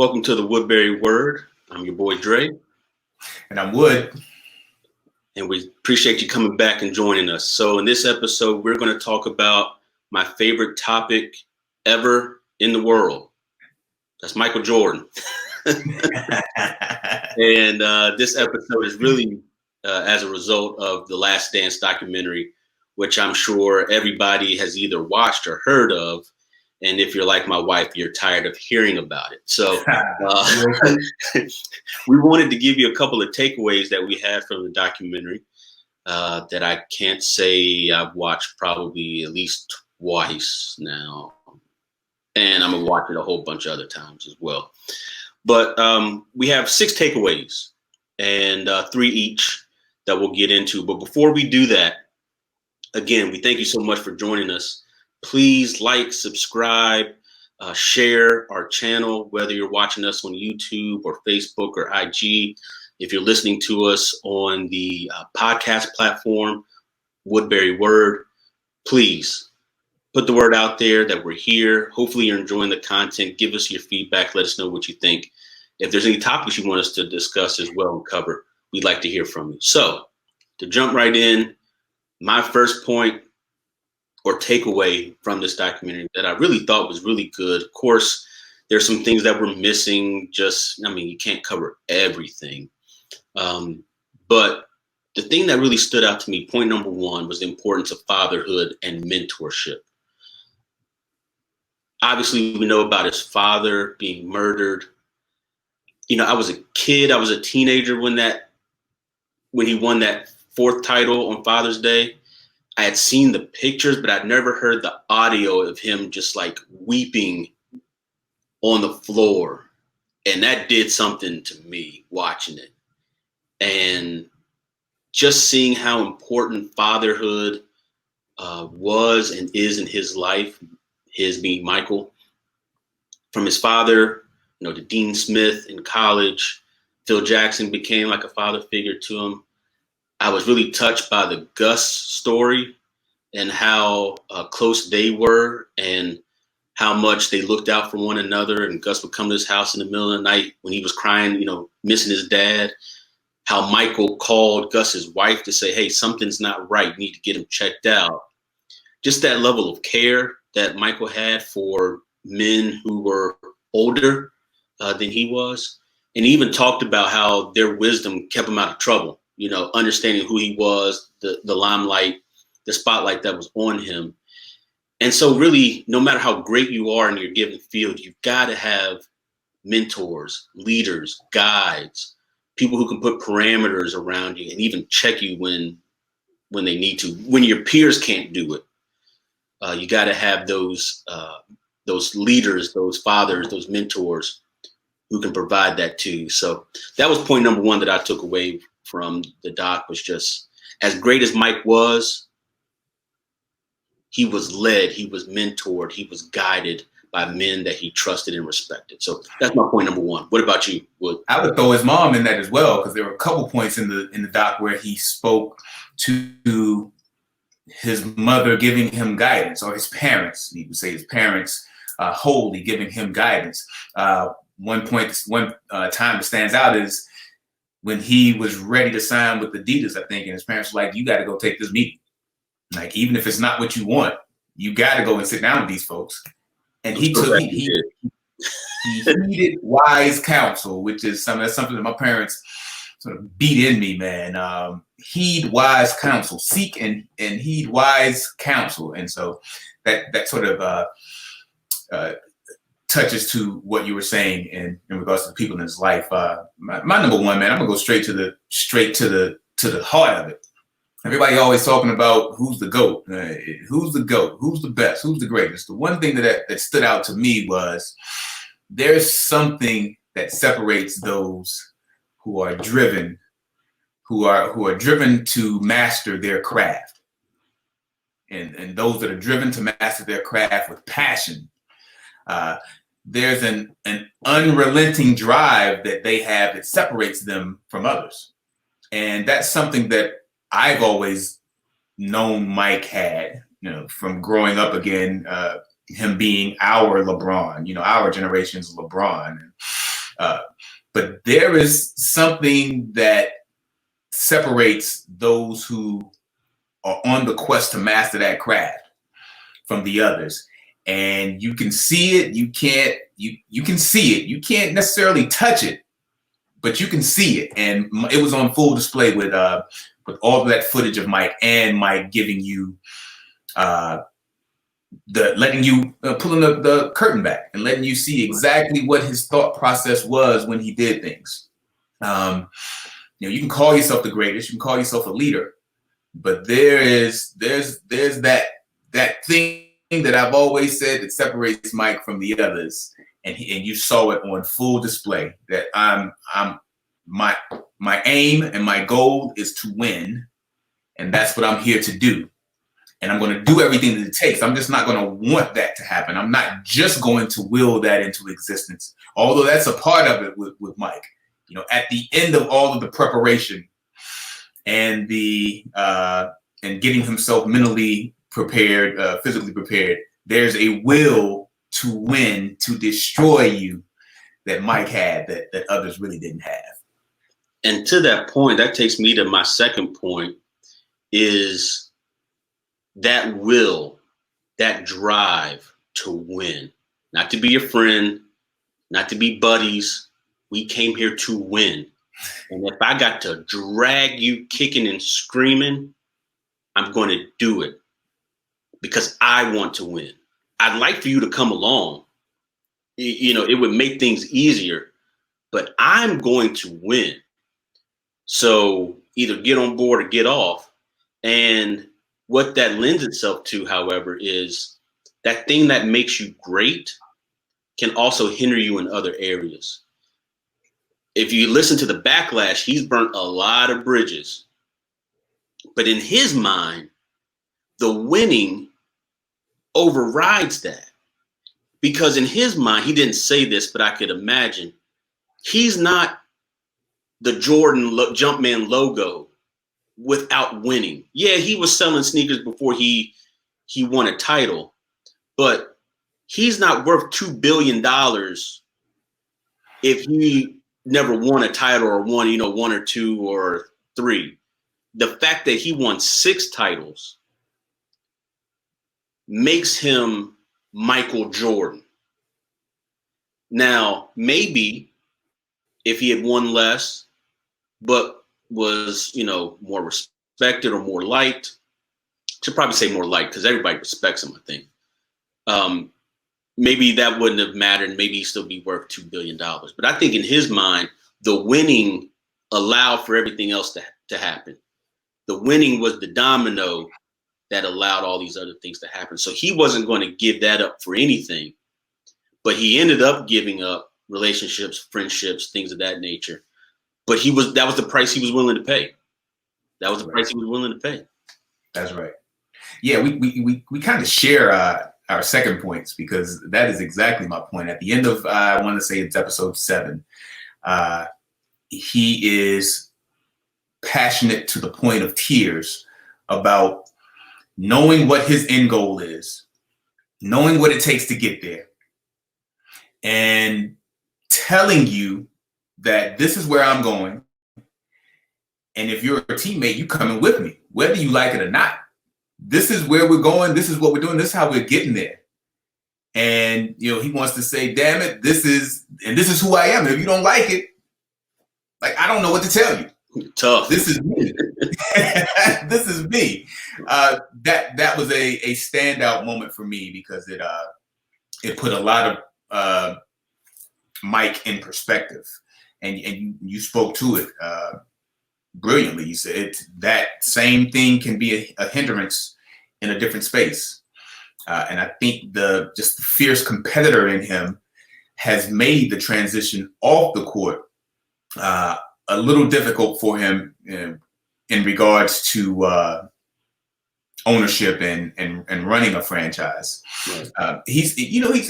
Welcome to the Woodbury Word. I'm your boy Dre. And I'm Wood. And we appreciate you coming back and joining us. So in this episode, we're going to talk about my favorite topic ever in the world. That's Michael Jordan. And this episode is really as a result of the Last Dance documentary, which I'm sure everybody has either watched or heard of. And if you're like my wife, you're tired of hearing about it. So we wanted to give you a couple of takeaways that we had from the documentary that I can't say I've watched probably at least twice now. And I'm going to watch it a whole bunch of other times as well. But we have 6 takeaways and 3 each that we'll get into. But before we do that, again, we thank you so much for joining us. Please like, subscribe, share our channel, whether you're watching us on YouTube or Facebook or IG. If you're listening to us on the podcast platform, Woodbury Word, please put the word out there that we're here. Hopefully you're enjoying the content. Give us your feedback. Let us know what you think. If there's any topics you want us to discuss as well and cover, we'd like to hear from you. So to jump right in, my first point or takeaway from this documentary that I really thought was really good. Of course, there's some things that were missing. You can't cover everything. But the thing that really stood out to me, point number 1, was the importance of fatherhood and mentorship. Obviously, we know about his father being murdered. You know, I was a kid, I was a teenager when he won that 4th title on Father's Day. I had seen the pictures, but I'd never heard the audio of him just like weeping on the floor. And that did something to me watching it. And just seeing how important fatherhood was and is in his life, his being Michael, from his father, to Dean Smith in college. Phil Jackson became like a father figure to him. I was really touched by the Gus story and how close they were and how much they looked out for one another. And Gus would come to his house in the middle of the night when he was crying, missing his dad. How Michael called Gus's wife to say, hey, something's not right. You need to get him checked out. Just that level of care that Michael had for men who were older than he was. And he even talked about how their wisdom kept him out of trouble. Understanding who he was, the limelight, the spotlight that was on him. And so really, no matter how great you are in your given field, you've got to have mentors, leaders, guides, people who can put parameters around you and even check you when they need to. When your peers can't do it, you got to have those leaders, those fathers, those mentors who can provide that to you. So that was point number 1 that I took away from the doc, was just as great as Mike was, he was led, he was mentored, he was guided by men that he trusted and respected. So that's my point number 1. What about you, Wood? I would throw his mom in that as well, because there were a couple points in the doc where he spoke to his mother giving him guidance, or his parents. You would say his parents wholly giving him guidance. One time that stands out is when he was ready to sign with Adidas, I think, and his parents were like, you got to go take this meeting. Like, even if it's not what you want, you got to go and sit down with these folks. And he heeded wise counsel, which is something that my parents sort of beat in me, man. Heed wise counsel, seek and heed wise counsel. And so that sort of touches to what you were saying in regards to the people in his life. My number 1, man, I'm gonna go straight to the heart of it. Everybody always talking about who's the GOAT, who's the GOAT, who's the best, who's the greatest. The one thing that stood out to me was there's something that separates those who are driven, who are driven to master their craft, and those that are driven to master their craft with passion. There's an unrelenting drive that they have that separates them from others. And that's something that I've always known Mike had, from growing up again, him being our LeBron, our generation's LeBron. But there is something that separates those who are on the quest to master that craft from the others. And you can see it. You can see it. You can't necessarily touch it, but you can see it. And it was on full display with all of that footage of Mike, and Mike giving you letting you pulling the curtain back and letting you see exactly what his thought process was when he did things. You can call yourself the greatest, you can call yourself a leader, but there's that thing that I've always said that separates Mike from the others, and you saw it on full display. That my aim and my goal is to win, and that's what I'm here to do. And I'm going to do everything that it takes. I'm just not going to want that to happen. I'm not just going to will that into existence, although that's a part of it with Mike. At the end of all of the preparation and and getting himself mentally prepared, physically prepared, there's a will to win, to destroy you that Mike had that others really didn't have. And to that point, that takes me to my second point, is that will, that drive to win, not to be your friend, not to be buddies. We came here to win. And if I got to drag you kicking and screaming, I'm going to do it because I want to win. I'd like for you to come along. It would make things easier, but I'm going to win. So either get on board or get off. And what that lends itself to, however, is that thing that makes you great can also hinder you in other areas. If you listen to the backlash, he's burnt a lot of bridges. But in his mind, the winning overrides that. Because in his mind, he didn't say this, but I could imagine, he's not the Jordan Jumpman logo without winning. Yeah, he was selling sneakers before he won a title, but he's not worth $2 billion if he never won a title or won, one or two or three. The fact that he won 6 titles makes him Michael Jordan. Now, maybe if he had won less, but was, more respected or more liked, should probably say more liked because everybody respects him, I think. Maybe that wouldn't have mattered. Maybe he'd still be worth $2 billion. But I think in his mind, the winning allowed for everything else to happen. The winning was the domino that allowed all these other things to happen. So he wasn't going to give that up for anything, but he ended up giving up relationships, friendships, things of that nature. But that was the price he was willing to pay. That was the price he was willing to pay. That's right. Yeah, we kind of share our second points, because that is exactly my point. At the end of, I want to say it's episode 7, he is passionate to the point of tears about knowing what his end goal is, knowing what it takes to get there, and telling you that this is where I'm going. And if you're a teammate, you coming with me, whether you like it or not. This is where we're going. This is what we're doing. This is how we're getting there. And, he wants to say, damn it, this is who I am. And if you don't like it, I don't know what to tell you. Tough. This is me. This is me. That was a standout moment for me, because it put a lot of Mike in perspective. And you spoke to it brilliantly. You said that same thing can be a hindrance in a different space. And I think just the fierce competitor in him has made the transition off the court a little difficult for him in regards to ownership and running a franchise. Right.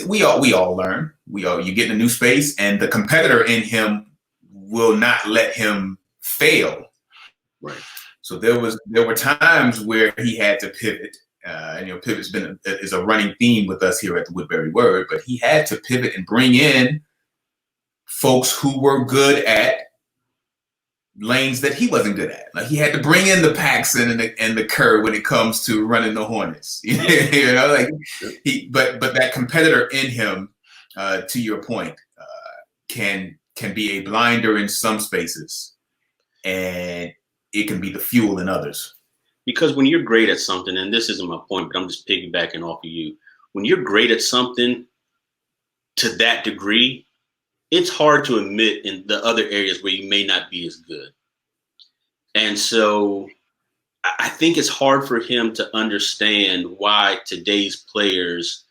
We all learn. You get in a new space, and the competitor in him will not let him fail. Right. So there were times where he had to pivot. And pivot's is a running theme with us here at the Woodbury Word, but he had to pivot and bring in folks who were good at lanes that he wasn't good at. Like he had to bring in the Paxson and the Kerr when it comes to running the Hornets. You know, like but that competitor in him, to your point, can be a blinder in some spaces, and it can be the fuel in others. Because when you're great at something, and this isn't my point, but I'm just piggybacking off of you. When you're great at something to that degree, it's hard to admit in the other areas where you may not be as good. And so I think it's hard for him to understand why today's players,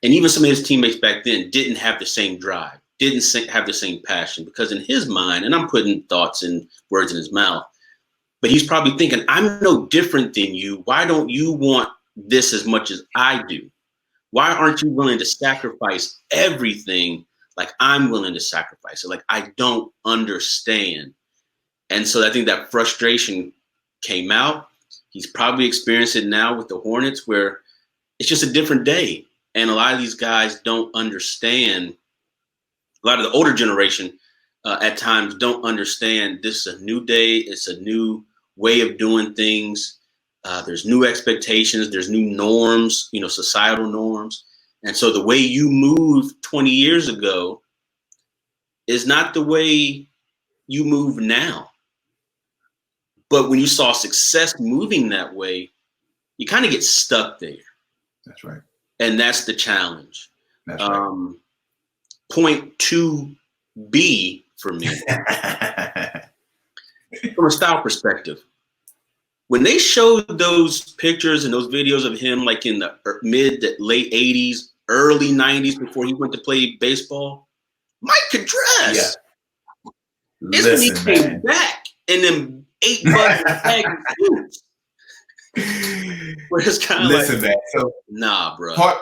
and even some of his teammates back then, didn't have the same drive, didn't have the same passion. Because in his mind, and I'm putting thoughts and words in his mouth, but he's probably thinking, I'm no different than you. Why don't you want this as much as I do? Why aren't you willing to sacrifice everything like I'm willing to sacrifice it? Like, I don't understand. And so I think that frustration came out. He's probably experienced it now with the Hornets, where it's just a different day. And a lot of these guys don't understand. A lot of the older generation at times don't understand this is a new day. It's a new way of doing things. There's new expectations. There's new norms, societal norms. And so the way you moved 20 years ago is not the way you move now. But when you saw success moving that way, you kind of get stuck there. That's right. And that's the challenge. That's right. Point 2B for me, from a style perspective, when they showed those pictures and those videos of him like in the mid to late 80s, early 90s, before he went to play baseball, Mike could dress. Yeah. It's when he came back and then $8 bag of suits. Where it's kind of listen, man. So nah, bro. Part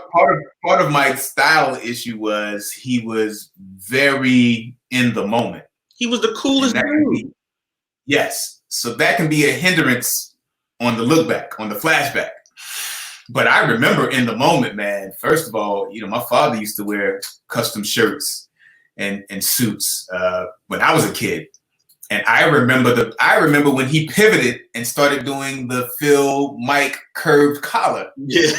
of Mike's style issue was he was very in the moment. He was the coolest dude. Yes. So that can be a hindrance on the look back, on the flashback. But I remember in the moment, man, first of all, my father used to wear custom shirts and suits when I was a kid. And I remember when he pivoted and started doing the Phil Mike curved collar. Yeah.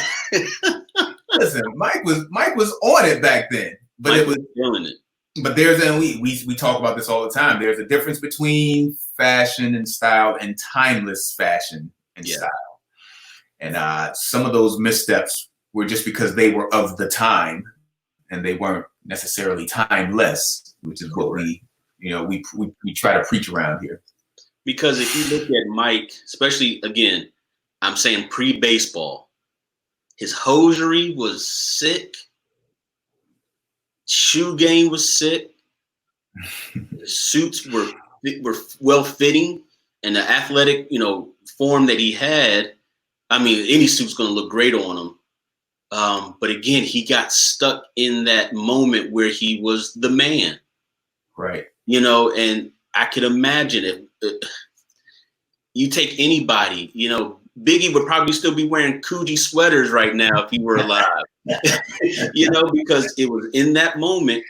Listen, Mike was on it back then. But Mike it was feeling it. But we talk about this all the time. There's a difference between fashion and style and timeless fashion and style. And some of those missteps were just because they were of the time and they weren't necessarily timeless, which is what we try to preach around here. Because if you look at Mike, especially, again, I'm saying pre-baseball, his hosiery was sick. Shoe game was sick. The suits were well fitting, and the athletic, form that he had. I mean, any suit's going to look great on him. But again, he got stuck in that moment where he was the man. Right. And I could imagine if you take anybody, Biggie would probably still be wearing Coogee sweaters right now if he were alive, because it was in that moment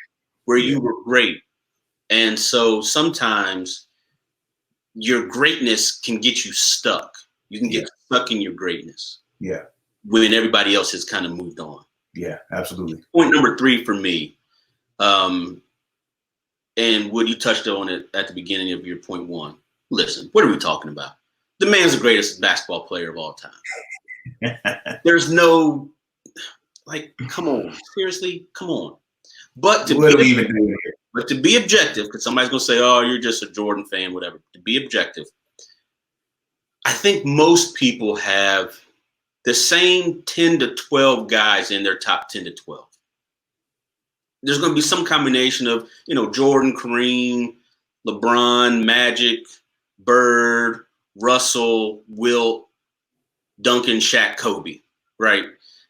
where you were great. And so sometimes your greatness can get you stuck. You can get stuck in your greatness. Yeah. When everybody else has kind of moved on. Yeah, absolutely. Point number 3 for me. And Wood, you touched on it at the beginning of your point 1. Listen, what are we talking about? The man's the greatest basketball player of all time. There's no, come on, seriously, come on. But to be objective, because somebody's gonna say, "Oh, you're just a Jordan fan," whatever. To be objective, I think most people have the same 10 to 12 guys in their top 10 to 12. There's going to be some combination of, Jordan, Kareem, LeBron, Magic, Bird, Russell, Wilt, Duncan, Shaq, Kobe, right?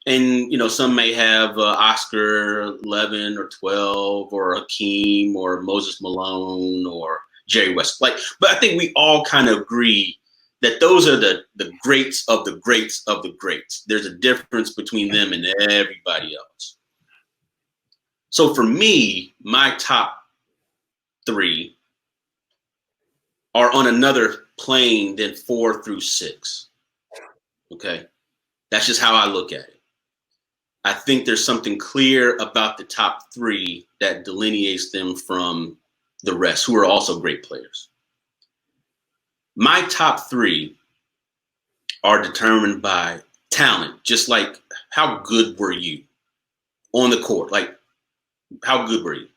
And, some may have Oscar 11 or 12 or Hakeem or Moses Malone or Jerry West. But I think we all kind of agree that those are the greats of the greats of the greats. There's a difference between them and everybody else. So for me, my top three are on another plane than 4 through 6. Okay. That's just how I look at it. I think there's something clear about the top 3 that delineates them from the rest, who are also great players. My top 3 are determined by talent, just like how good were you on the court? Like, how good were you?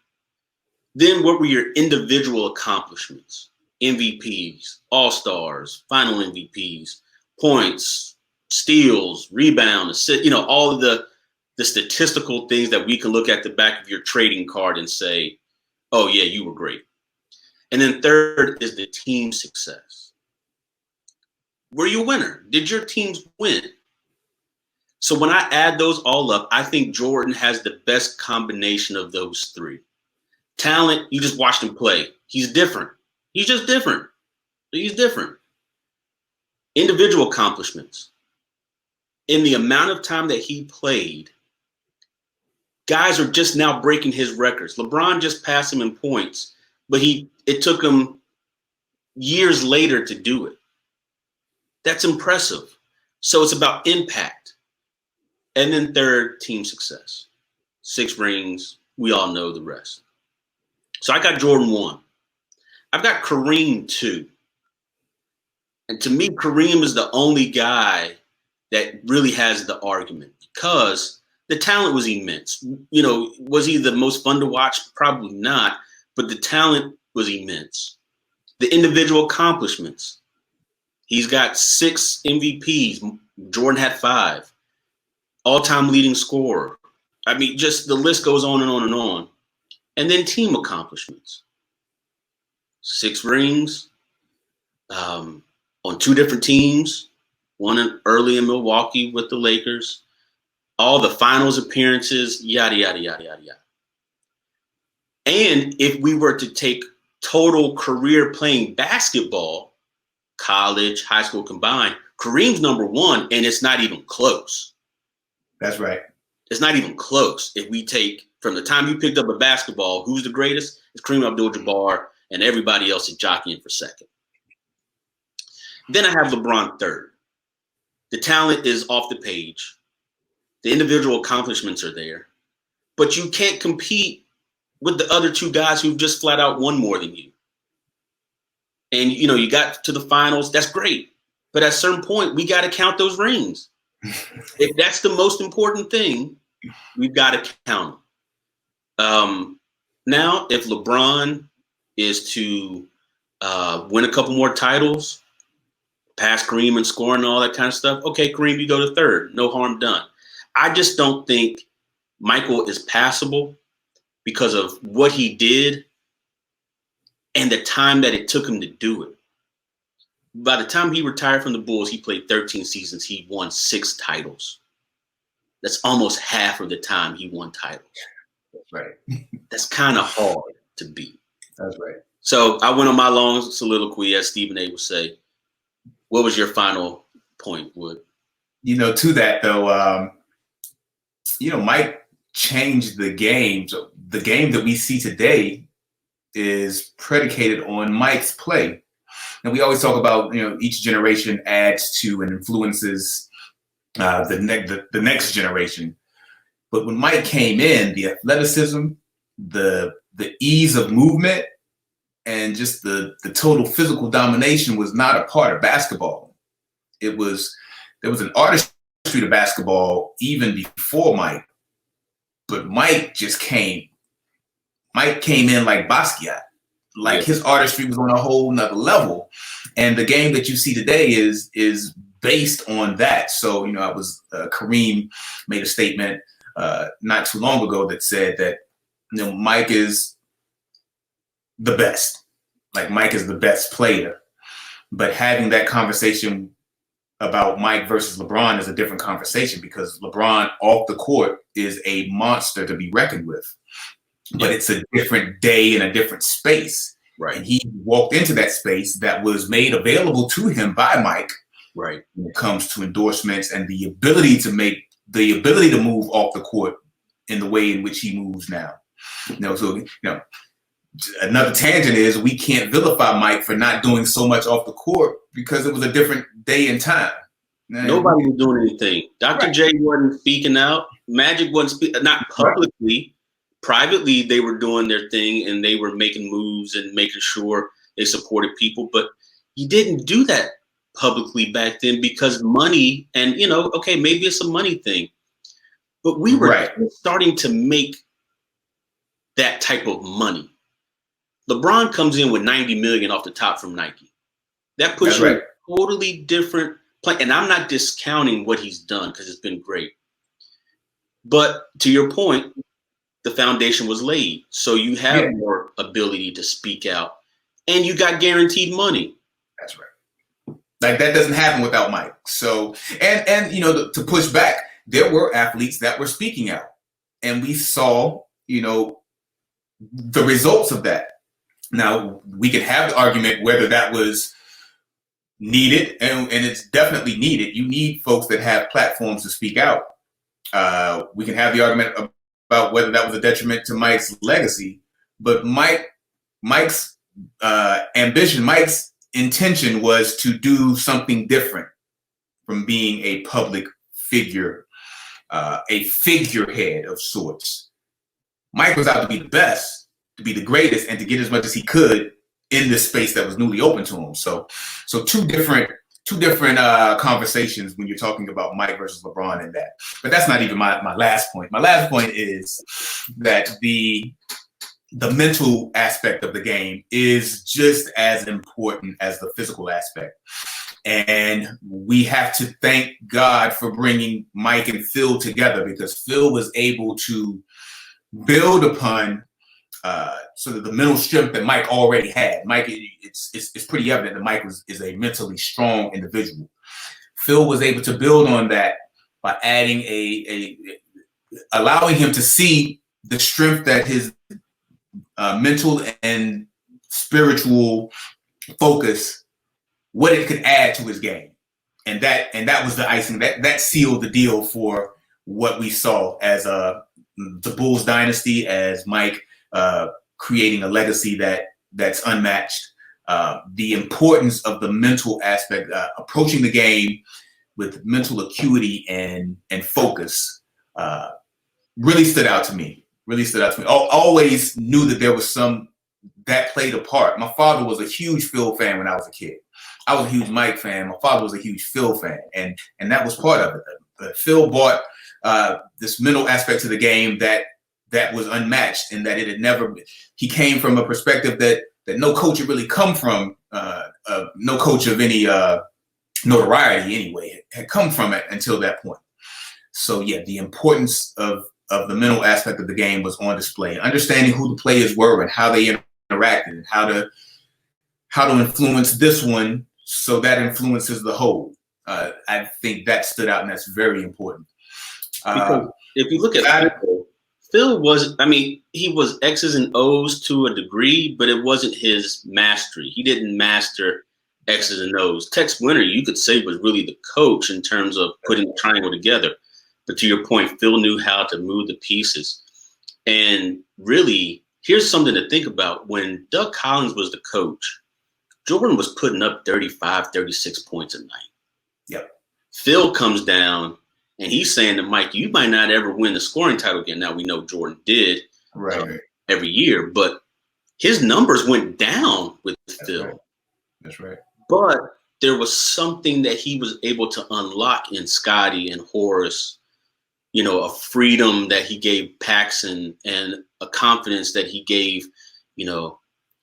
Then what were your individual accomplishments? MVPs, All-Stars, Final MVPs, points, steals, rebound, assist, all of the statistical things that we can look at the back of your trading card and say, oh yeah, you were great. And then third is the team success. Were you a winner? Did your teams win? So when I add those all up, I think Jordan has the best combination of those 3. Talent, you just watched him play. He's different. He's just different. He's different. Individual accomplishments. In the amount of time that he played, guys are just now breaking his records. LeBron just passed him in points, but it took him years later to do it. That's impressive. So it's about impact. And then third, team success. 6 rings. We all know the rest. So I got Jordan 1. I've got Kareem 2. And to me, Kareem is the only guy that really has the argument because the talent was immense. Was he the most fun to watch? Probably not. But the talent was immense. The individual accomplishments. He's got 6 MVPs. Jordan had 5. All-time leading scorer. I mean, just the list goes on and on and on. And then team accomplishments. 6 rings on 2 different teams. One early in Milwaukee with the Lakers. All the finals appearances, yada, yada, yada, yada, yada. And if we were to take total career playing basketball, college, high school combined, Kareem's number 1, and it's not even close. That's right. It's not even close. If we take from the time you picked up a basketball, who's the greatest? It's Kareem Abdul-Jabbar, and everybody else is jockeying for second. Then I have LeBron third. The talent is off the page. The individual accomplishments are there. But you can't compete with the other 2 guys who've just flat out won more than you. And, you got to the finals. That's great. But at a certain point, we got to count those rings. If that's the most important thing, we've got to count them. Now, if LeBron is to win a couple more titles, pass Kareem in scoring and all that kind of stuff, okay, Kareem, you go to third. No harm done. I just don't think Michael is passable because of what he did and the time that it took him to do it. By the time he retired from the Bulls, he played 13 seasons. He won 6 titles. That's almost half of the time he won titles. That's right. That's kind of hard to beat. That's right. So I went on my long soliloquy, as Stephen A would say. What was your final point, Wood? To that, though, Mike changed the game. So the game that we see today is predicated on Mike's play. And we always talk about, each generation adds to and influences the next generation. But when Mike came in, the athleticism, the ease of movement, and just the total physical domination was not a part of basketball. There was an artistry to basketball even before Mike. But Mike came in like Basquiat. Like his artistry was on a whole nother level. And the game that you see today is based on that. So, Kareem made a statement not too long ago that said that, Mike is the best. Like Mike is the best player. But having that conversation about Mike versus LeBron is a different conversation because LeBron off the court is a monster to be reckoned with. But it's a different day and a different space. Right. And he walked into that space that was made available to him by Mike. Right. When it comes to endorsements and the ability to move off the court in the way in which he moves now. another tangent is we can't vilify Mike for not doing so much off the court because it was a different day and time. Nobody was doing anything. Dr. J wasn't speaking out. Magic wasn't speaking, not publicly. Privately, they were doing their thing and they were making moves and making sure they supported people. But you didn't do that publicly back then because money and, okay, maybe it's a money thing. But we were starting to make that type of money. LeBron comes in with $90 million off the top from Nike. That puts you in a totally different play. And I'm not discounting what he's done because it's been great. But to your point, the foundation was laid. So you have more ability to speak out. And you got guaranteed money. That's right. Like that doesn't happen without Mike. So, and to push back, there were athletes that were speaking out. And we saw, the results of that. Now, we can have the argument whether that was needed, and it's definitely needed. You need folks that have platforms to speak out. We can have the argument about whether that was a detriment to Mike's legacy, but Mike's ambition, Mike's intention was to do something different from being a public figure, a figurehead of sorts. Mike was out to be the best, to be the greatest, and to get as much as he could in this space that was newly open to him. So two different conversations when you're talking about Mike versus LeBron and that. But that's not even my last point. My last point is that the mental aspect of the game is just as important as the physical aspect. And we have to thank God for bringing Mike and Phil together, because Phil was able to build upon sort of the mental strength that Mike already had. Mike, it's pretty evident that Mike is a mentally strong individual. Phil was able to build on that by adding allowing him to see the strength that his mental and spiritual focus, what it could add to his game. And that was the icing that sealed the deal for what we saw as the Bulls dynasty, as Mike creating a legacy that's unmatched. The importance of the mental aspect, approaching the game with mental acuity and focus, really stood out to me. Always knew that there was that played a part. My father was a huge Phil fan when I was a kid. I was a huge Mike fan. My father was a huge Phil fan, and that was part of it. Phil brought this mental aspect to the game that was unmatched, and that it had never. He came from a perspective that no coach had really come from. No coach of any notoriety, anyway, had come from it until that point. So yeah, the importance of the mental aspect of the game was on display. Understanding who the players were and how they interacted, and how to influence this one so that influences the whole. I think that stood out, and that's very important. Because if you look at Phil he was X's and O's to a degree, but it wasn't his mastery. He didn't master X's and O's. Tex Winter, you could say, was really the coach in terms of putting the triangle together. But to your point, Phil knew how to move the pieces. And really, here's something to think about. When Doug Collins was the coach, Jordan was putting up 35, 36 points a night. Yep. Phil comes down, and he's saying to Mike, you might not ever win the scoring title again. Now, we know Jordan did every year, but his numbers went down with Phil. Right. That's right. But there was something that he was able to unlock in Scottie and Horace, a freedom that he gave Paxson and a confidence that he gave,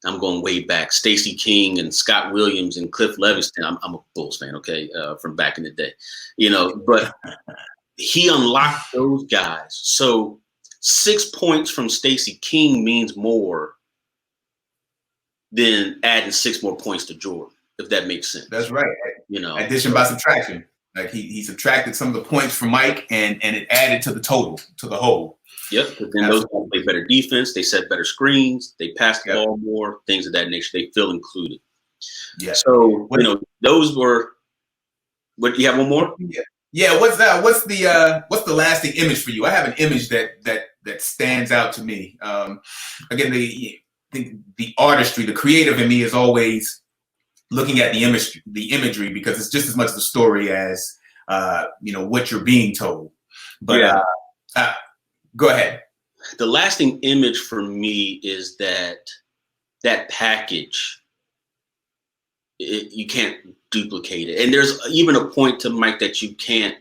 I'm going way back, Stacey King and Scott Williams and Cliff Levingston. I'm a Bulls fan, okay, from back in the day, but he unlocked those guys. So 6 points from Stacey King means more than adding 6 more points to Jordan, if that makes sense. That's right. Addition by subtraction. Like he subtracted some of the points from Mike, and it added to the total, to the whole. Yep, but then those guys play better defense. They set better screens. They pass the ball more, things of that nature. They feel included. Yeah. So those were. What, you have one more? Yeah. What's that? What's the lasting image for you? I have an image that stands out to me. Again, think the artistry, the creative in me is always looking at the imagery, because it's just as much the story as what you're being told. But go ahead. The lasting image for me is that package. You can't duplicate it, and there's even a point to Mike that you can't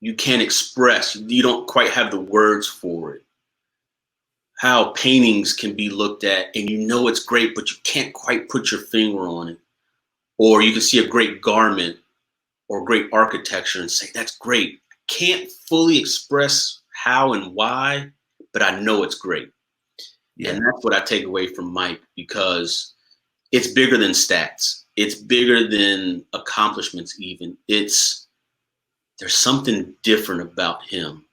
express. You don't quite have the words for it. How paintings can be looked at and it's great, but you can't quite put your finger on it. Or you can see a great garment or great architecture and say, that's great. Can't fully express how and why, but I know it's great. Yeah. And that's what I take away from Mike, because it's bigger than stats. It's bigger than accomplishments even. There's something different about him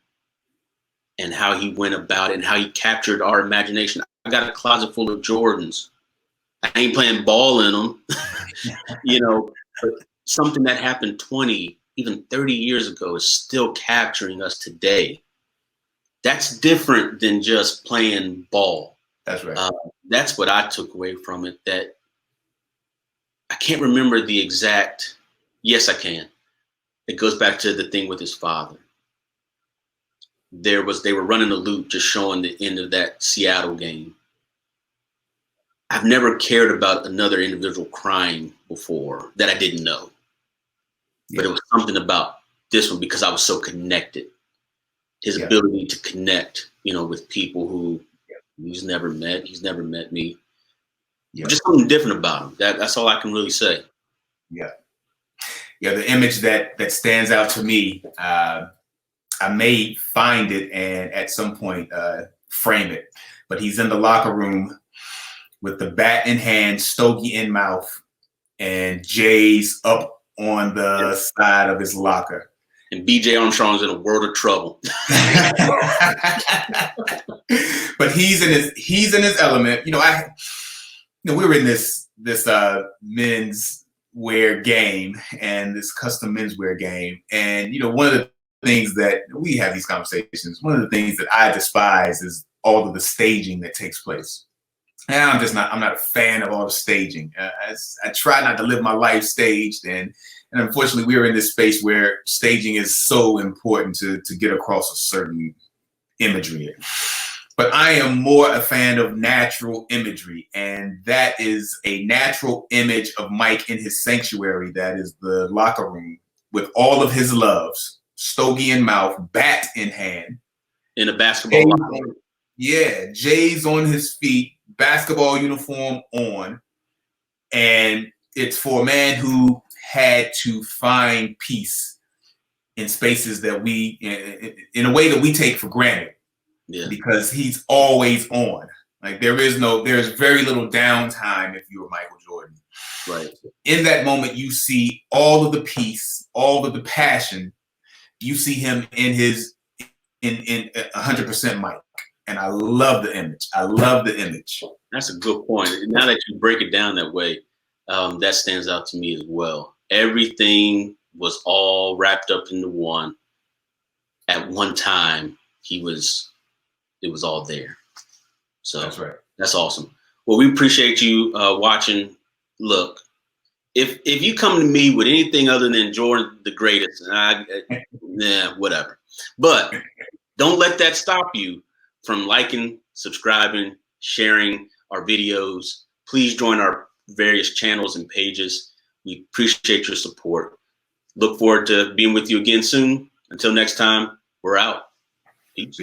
and how he went about it and how he captured our imagination. I got a closet full of Jordans. I ain't playing ball in them, but something that happened 20, even 30 years ago is still capturing us today. That's different than just playing ball. That's right. That's what I took away from it. That I can't remember the exact. Yes, I can. It goes back to the thing with his father. They were running a loop just showing the end of that Seattle game. I've never cared about another individual crying before that I didn't know. Yeah. But it was something about this one because I was so connected. His ability to connect, with people who he's never met. He's never met me. Yeah. Just something different about him. That's all I can really say. Yeah. Yeah, the image that stands out to me, I may find it and at some point frame it. But he's in the locker room with the bat in hand, stogie in mouth, and Jay's up on the side of his locker. And BJ Armstrong's in a world of trouble. But he's in his element. We were in this men's wear game and this custom menswear game. And, one of the things that we have these conversations, one of the things that I despise is all of the staging that takes place. And I'm not a fan of all the staging. I try not to live my life staged. And unfortunately, we are in this space where staging is so important to get across a certain imagery. But I am more a fan of natural imagery, and that is a natural image of Mike in his sanctuary, that is the locker room, with all of his loves, stogie in mouth, bat in hand. In a basketball locker room. Yeah, Jay's on his feet, basketball uniform on, and it's for a man who had to find peace in spaces that in a way that we take for granted. Yeah. Because he's always on. Like there's very little downtime if you're Michael Jordan. Right. In that moment, you see all of the peace, all of the passion. You see him in 100% Mike. And I love the image. That's a good point. Now that you break it down that way, that stands out to me as well. Everything was all wrapped up into one. At one time, it was all there. So that's right. That's awesome. Well, we appreciate you watching. Look, if you come to me with anything other than Jordan the greatest, whatever. But don't let that stop you from liking, subscribing, sharing our videos. Please join our various channels and pages. We appreciate your support. Look forward to being with you again soon. Until next time, we're out. Peace.